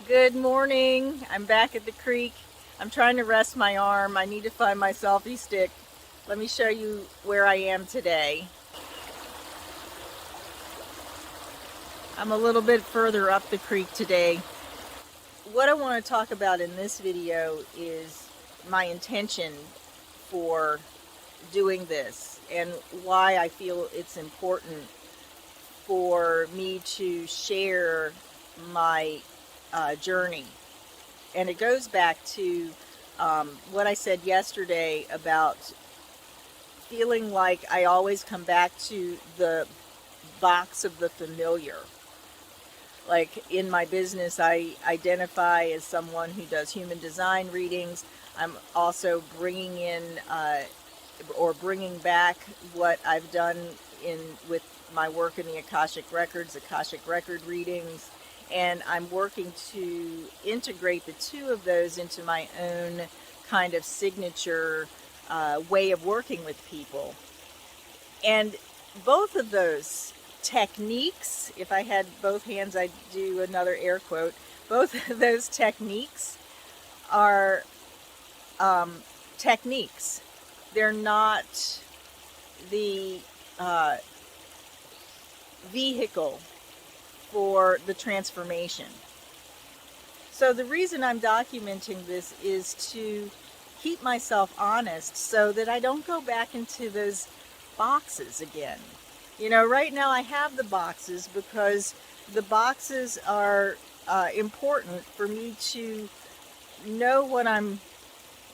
Good morning. I'm back at the creek. I'm trying to rest my arm. I need to find my selfie stick. Let me show you where I am today. I'm a little bit further up the creek today. What I want to talk about in this video is my intention for doing this and why I feel it's important for me to share my journey. And it goes back to what I said yesterday about feeling like I always come back to the box of the familiar. Like in my business, I identify as someone who does human design readings. I'm also bringing in or bringing back what I've done with my work in the Akashic Records, Akashic Record readings, and I'm working to integrate the two of those into my own kind of signature way of working with people. And both of those techniques, if I had both hands, I'd do another air quote. Both of those techniques are techniques. They're not the vehicle for the transformation. So the reason I'm documenting this is to keep myself honest so that I don't go back into those boxes again. You know, right now I have the boxes because the boxes are important for me to know what I'm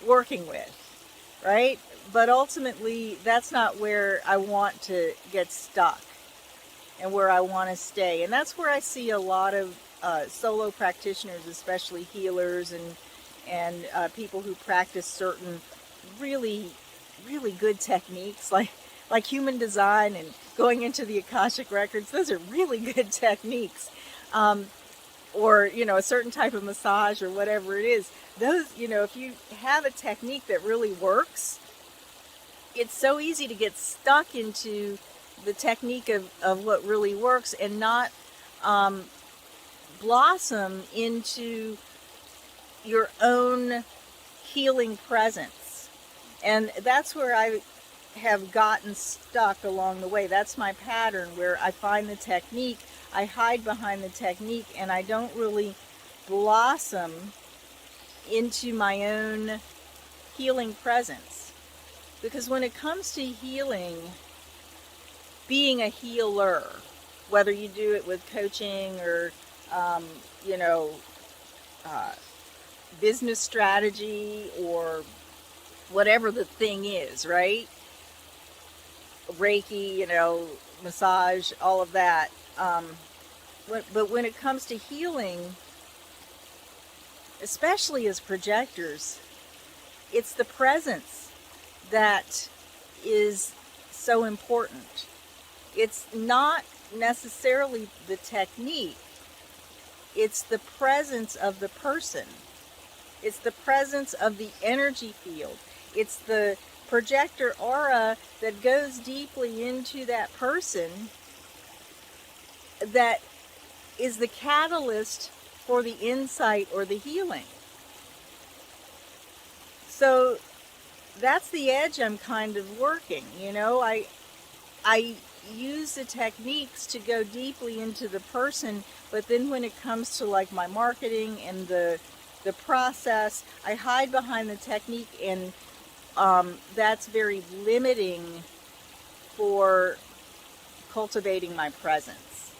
working with, right? But ultimately, that's not where I want to get stuck and where I want to stay. And that's where I see a lot of solo practitioners, especially healers and people who practice certain really, really good techniques like human design and going into the Akashic Records. Those are really good techniques. Or, you know, a certain type of massage or whatever it is. Those, you know, if you have a technique that really works, it's so easy to get stuck into the technique of what really works and not blossom into your own healing presence. And that's where I have gotten stuck along the way. That's my pattern, where I find the technique, I hide behind the technique, and I don't really blossom into my own healing presence. Because when it comes to healing, being a healer, whether you do it with coaching or you know, business strategy or whatever the thing is, right? Reiki, you know, massage, all of that. But when it comes to healing, especially as projectors, it's the presence that is so important. It's not necessarily the technique. It's the presence of the person. It's the presence of the energy field. It's the projector aura that goes deeply into that person that is the catalyst for the insight or the healing. So that's the edge I'm kind of working. You know, I use the techniques to go deeply into the person, but then when it comes to like my marketing and the process, I hide behind the technique, and that's very limiting for cultivating my presence.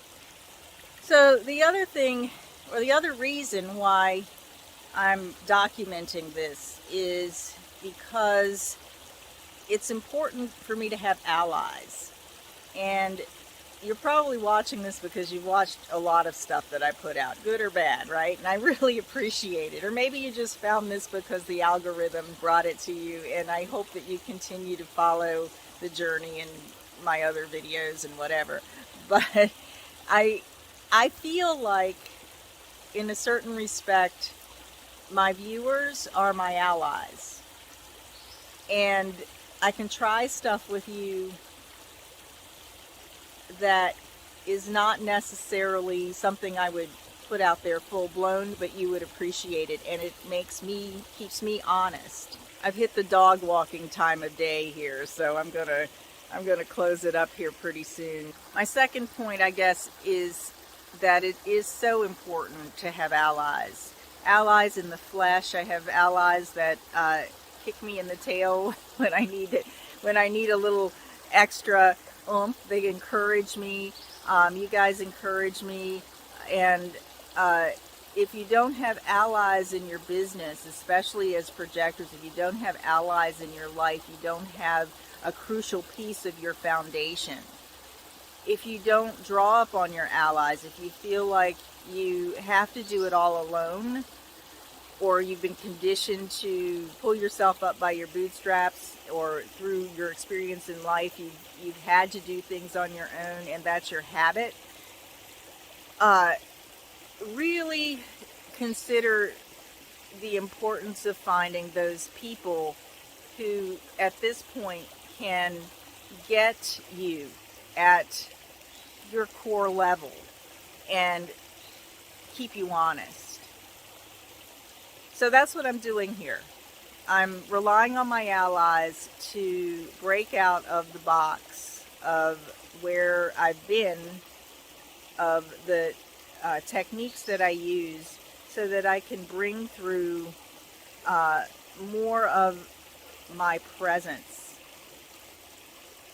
So the other thing, or the other reason why I'm documenting this, is because it's important for me to have allies. And you're probably watching this because you've watched a lot of stuff that I put out, good or bad, right? And I really appreciate it. Or maybe you just found this because the algorithm brought it to you, and I hope that you continue to follow the journey and my other videos and whatever. But I feel like, in a certain respect, my viewers are my allies. And I can try stuff with you that is not necessarily something I would put out there full blown, but you would appreciate it, and it keeps me honest. I've hit the dog walking time of day here, so I'm gonna close it up here pretty soon. My second point, I guess, is that it is so important to have allies. Allies in the flesh. I have allies that kick me in the tail when I need it, when I need a little extra oomph. They encourage me. You guys encourage me, and if you don't have allies in your business, especially as projectors, if you don't have allies in your life, you don't have a crucial piece of your foundation. If you don't draw up on your allies, if you feel like you have to do it all alone, or you've been conditioned to pull yourself up by your bootstraps, or through your experience in life, you've had to do things on your own, and that's your habit, really consider the importance of finding those people who, at this point, can get you at your core level and keep you honest. So that's what I'm doing here. I'm relying on my allies to break out of the box of where I've been, of the techniques that I use, so that I can bring through more of my presence.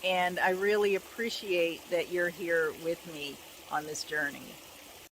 And I really appreciate that you're here with me on this journey.